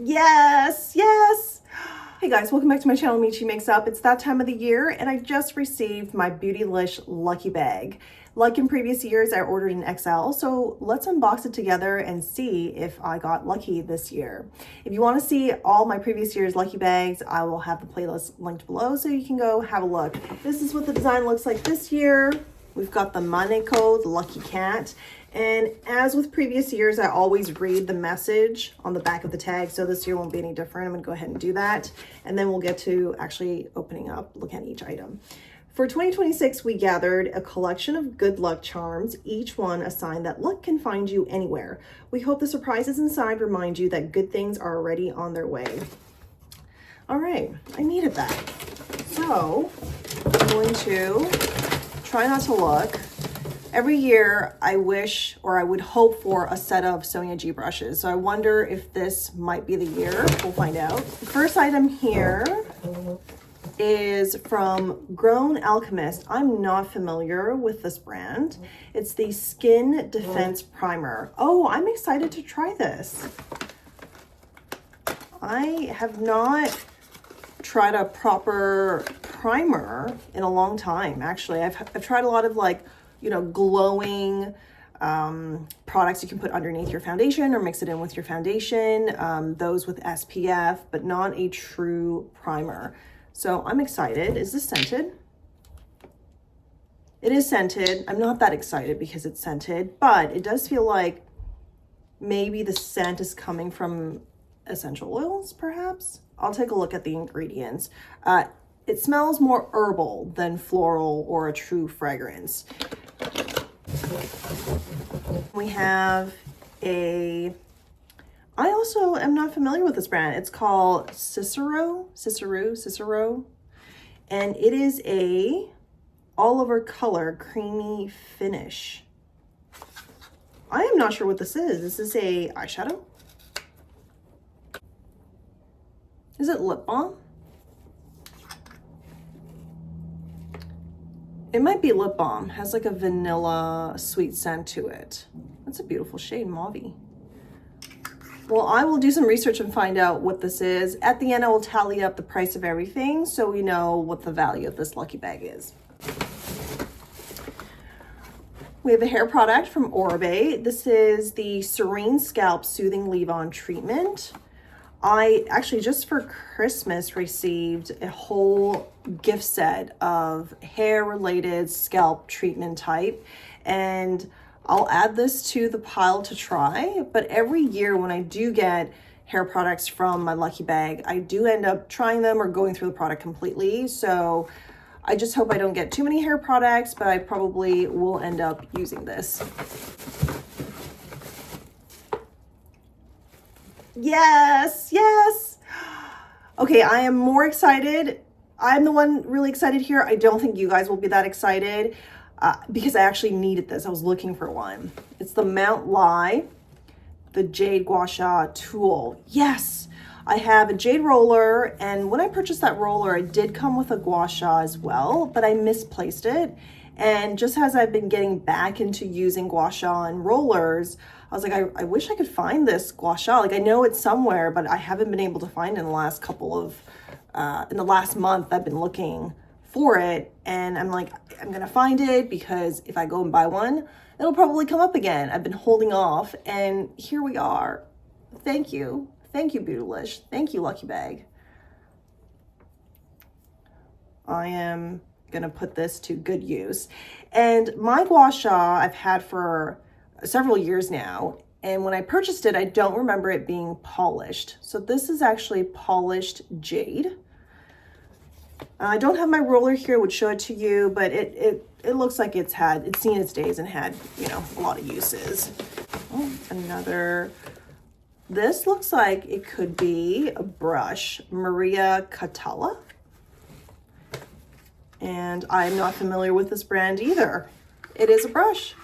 Yes, yes. Hey guys, welcome back to my channel, Michi Makes Up. It's that time of the year and I just received my Beautylish lucky bag. Like in previous years, I ordered an XL, so let's unbox it together and see if I got lucky this year. If you want to see all my previous year's lucky bags, I will have the playlist linked below so you can go have a look. This is what the design looks like this year. We've got the Maneko, the lucky cat. And as with previous years, I always read the message on the back of the tag. So this year won't be any different. I'm gonna go ahead and do that. And then we'll get to actually opening up, looking at each item. For 2026, we gathered a collection of good luck charms, each one a sign that luck can find you anywhere. We hope the surprises inside remind you that good things are already on their way. All right, I needed that. So I'm going to try not to look. Every year I wish, or I would hope for, a set of Sonia G brushes. So I wonder if this might be the year. We'll find out. The first item here is from Grown Alchemist. I'm not familiar with this brand. It's the Skin Defense Primer. Oh, I'm excited to try this. I have not tried a proper primer in a long time, actually. I've tried a lot of glowing products you can put underneath your foundation or mix it in with your foundation, those with SPF, but not a true primer. So I'm excited. Is this scented? It is scented. I'm not that excited because it's scented, but it does feel like maybe the scent is coming from essential oils, perhaps. I'll take a look at the ingredients. It smells more herbal than floral or a true fragrance. We have I also am not familiar with this brand. It's called Cicero, and it is a all over color creamy finish. I am not sure what this is. This is a eyeshadow. Is it lip balm? It might be lip balm. Has like a vanilla sweet scent to it. That's a beautiful shade, mauve-y. Well, I will do some research and find out what this is. At the end, I will tally up the price of everything so we know what the value of this lucky bag is. We have a hair product from Orbe. This is the Serene Scalp Soothing Leave-On Treatment. I actually just for Christmas received a whole gift set of hair related scalp treatment type, and I'll add this to the pile to try. But every year when I do get hair products from my lucky bag, I do end up trying them or going through the product completely. So I just hope I don't get too many hair products, but I probably will end up using this. Yes, yes. Okay, I am more excited. I'm the one really excited here. I don't think you guys will be that excited because I actually needed this. I was looking for one. It's the Mount Lai, the Jade Gua Sha tool. Yes, I have a jade roller, and when I purchased that roller, it did come with a gua sha as well, but I misplaced it. And just as I've been getting back into using gua sha and rollers, I was like, I wish I could find this gua sha. Like, I know it's somewhere, but I haven't been able to find it in the last couple of, in the last month, I've been looking for it. And I'm like, I'm gonna find it because if I go and buy one, it'll probably come up again. I've been holding off, and here we are. Thank you. Thank you, Beautylish. Thank you, Lucky Bag. I am gonna put this to good use. And my gua sha I've had for several years now, and when I purchased it, I don't remember it being polished. So this is actually polished jade. I don't have my roller here, would show it to you, but it looks like it's seen its days and had, you know, a lot of uses. Oh, another. This looks like it could be a brush, Maria Catala. And I'm not familiar with this brand either. It is a brush.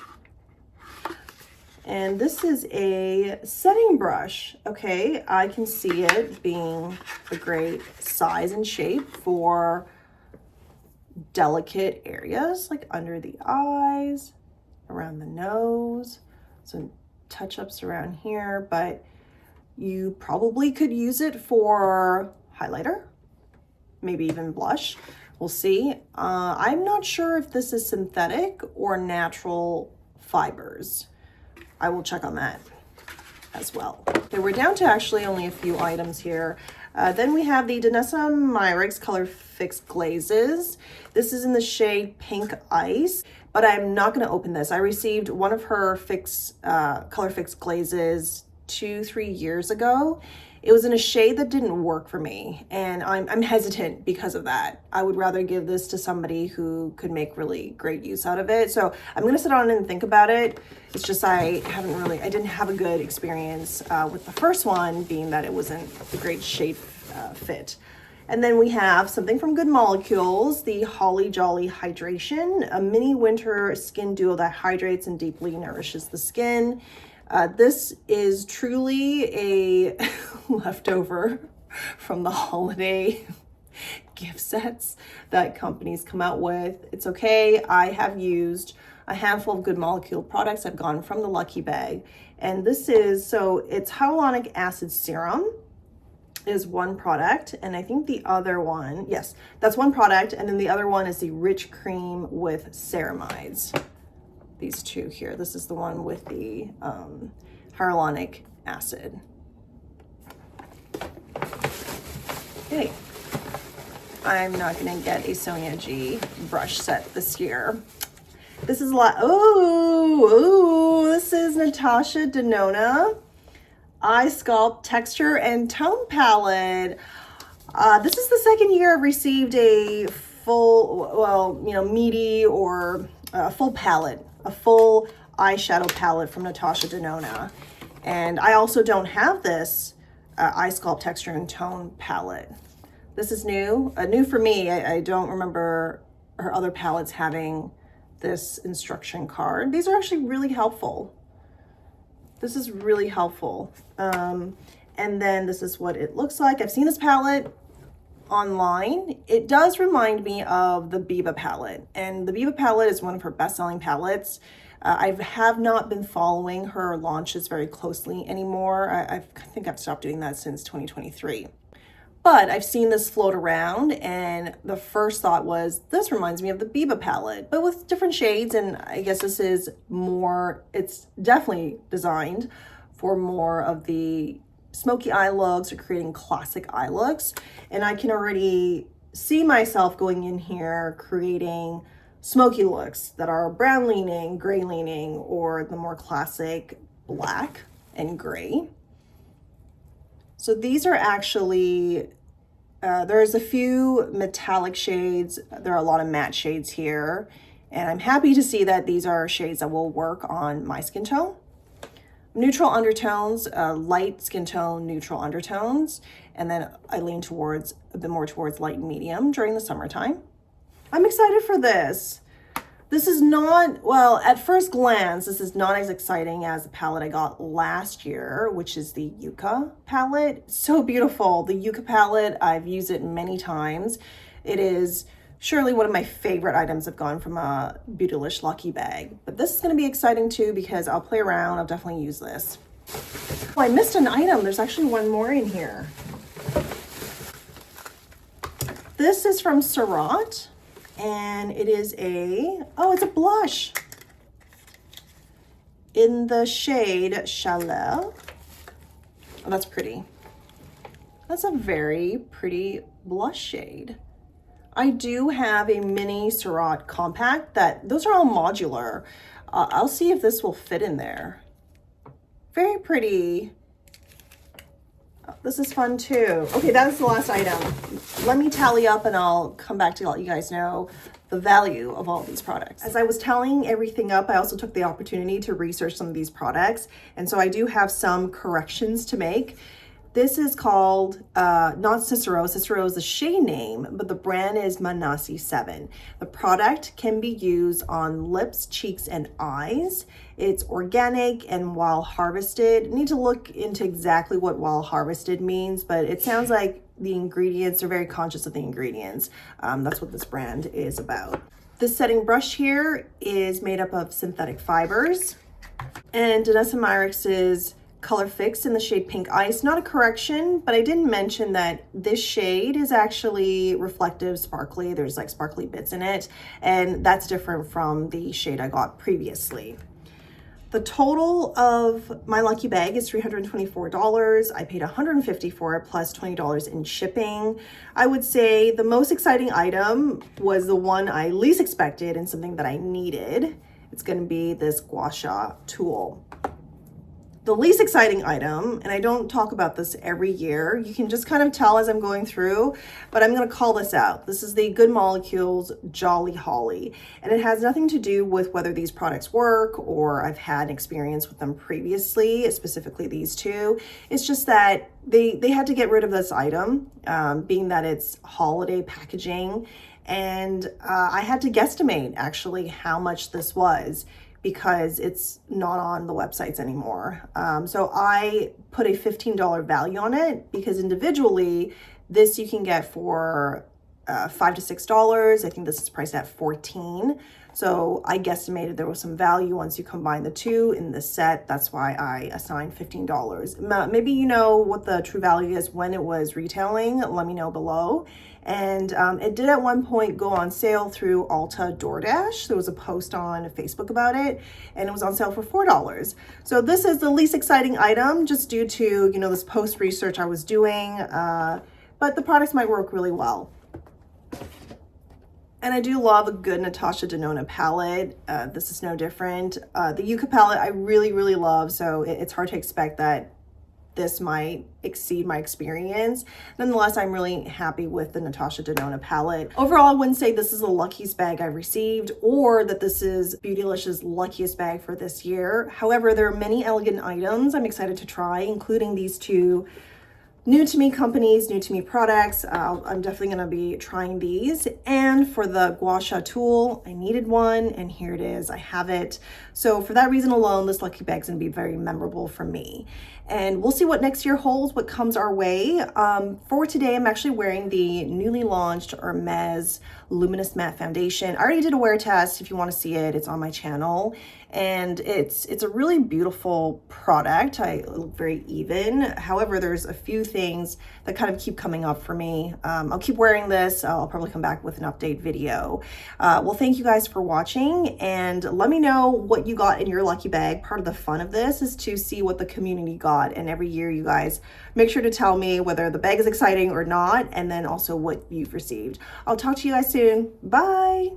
And this is a setting brush. Okay, I can see it being a great size and shape for delicate areas like under the eyes, around the nose, some touch-ups around here, but You probably could use it for highlighter, maybe even blush. We'll see. I'm not sure if this is synthetic or natural fibers. I will check on that as well. Okay, we're down to actually only a few items here. Then we have the Natasha Denona Color Fix Glazes. This is in the shade Pink Ice, but I'm not going to open this. I received one of her Color Fix Glazes 2-3 years ago. It was in a shade that didn't work for me, and I'm hesitant because of that. I would rather give this to somebody who could make really great use out of it. So I'm gonna sit on and think about it. It's just I didn't have a good experience with the first one, being that it wasn't a great shade fit. And then we have something from Good Molecules, the Holly Jolly Hydration, a mini winter skin duo that hydrates and deeply nourishes the skin. This is truly a leftover from the holiday gift sets that companies come out with. It's okay. I have used a handful of Good Molecule products. I've gone from the Lucky Bag. And this is, so it's hyaluronic acid serum is one product. And I think the other one, yes, that's one product. And then the other one is the Rich Cream with ceramides. These two here. This is the one with the hyaluronic acid. Okay, I'm not gonna get a Sonia G brush set this year. This is a lot. Oh, this is Natasha Denona Sculpt Texture and Tone Palette. This is the second year I've received a full, well, you know, meaty or full palette. A full eyeshadow palette from Natasha Denona. And I also don't have this Sculpt Texture and Tone palette. This is new for me. I don't remember her other palettes having this instruction card. These are actually really helpful. This is really helpful. And then this is what it looks like. I've seen this palette online. It does remind me of the Biba palette, and the Biba palette is one of her best-selling palettes. I have not been following her launches very closely anymore. I think I've stopped doing that since 2023. But I've seen this float around, and the first thought was, this reminds me of the Biba palette, but with different shades. And I guess this is more, it's definitely designed for more of the smoky eye looks or creating classic eye looks. And I can already see myself going in here creating smoky looks that are brown leaning, gray leaning, or the more classic black and gray. So these are actually, there's a few metallic shades. There are a lot of matte shades here. And I'm happy to see that these are shades that will work on my skin tone. Neutral undertones, light skin tone, neutral undertones. And then I lean towards a bit more towards light and medium during the summertime. I'm excited for this. This is not, well, at first glance, this is not as exciting as the palette I got last year, which is the Yucca palette. So beautiful. The Yucca palette, I've used it many times. It is surely one of my favorite items I've gone from a Beautylish Lucky Bag. But this is going to be exciting too because I'll play around. I'll definitely use this. Oh, I missed an item. There's actually one more in here. This is from Suratt, and it is it's a blush in the shade Chaleur. Oh, that's pretty. That's a very pretty blush shade. I do have a mini Suratt compact those are all modular. I'll see if this will fit in there. Very pretty. This is fun too. Okay, that is the last item. Let me tally up and I'll come back to let you guys know the value of all of these products. As I was tallying everything up, I also took the opportunity to research some of these products. And so I do have some corrections to make. This is called, not Cicero. Cicero is the shade name, but the brand is Manasi 7. The product can be used on lips, cheeks, and eyes. It's organic and wild harvested. Need to look into exactly what wild harvested means, but it sounds like the ingredients, they're very conscious of the ingredients. That's what this brand is about. This setting brush here is made up of synthetic fibers. And Natasha Denona's's Color Fix in the shade Pink Ice. Not a correction, but I didn't mention that this shade is actually reflective, sparkly. There's like sparkly bits in it, and that's different from the shade I got previously. The total of my lucky bag is $324. I paid $150 for it plus $20 in shipping. I would say the most exciting item was the one I least expected and something that I needed. It's going to be this gua sha tool. The least exciting item, and I don't talk about this every year, you can just kind of tell as I'm going through, but I'm going to call this out. This is the Good Molecules Jolly Holly, and it has nothing to do with whether these products work or I've had experience with them previously, specifically these two. It's just that they had to get rid of this item, being that it's holiday packaging, and I had to guesstimate actually how much this was, because it's not on the websites anymore. So I put a $15 value on it because individually, this you can get for $5 to $6. I think this is priced at $14. So I guesstimated there was some value once you combine the two in the set. That's why I assigned $15. Maybe you know what the true value is when it was retailing. Let me know below. And it did at one point go on sale through Ulta DoorDash. There was a post on Facebook about it, and it was on sale for $4. So this is the least exciting item just due to, you know, this post research I was doing, but the products might work really well. And I do love a good Natasha Denona palette. This is no different. The Yucca palette I really, really love, so it's hard to expect that this might exceed my experience. Nonetheless, I'm really happy with the Natasha Denona palette. Overall, I wouldn't say this is the luckiest bag I've received or that this is Beautylish's luckiest bag for this year. However, there are many elegant items I'm excited to try, including these two new to me companies, new to me products. I'm definitely gonna be trying these. And for the gua sha tool, I needed one and here it is, I have it. So for that reason alone, this lucky bag's gonna be very memorable for me. And we'll see what next year holds, what comes our way. For today, I'm actually wearing the newly launched Hermes Luminous Matte Foundation. I already did a wear test. If you wanna see it, it's on my channel. And it's a really beautiful product. I look very even. However, there's a few things that kind of keep coming up for me. I'll keep wearing this. I'll probably come back with an update video. Well, thank you guys for watching, and let me know what you got in your lucky bag. Part of the fun of this is to see what the community got, and every year you guys make sure to tell me whether the bag is exciting or not, and then also what you've received. I'll talk to you guys soon. Bye.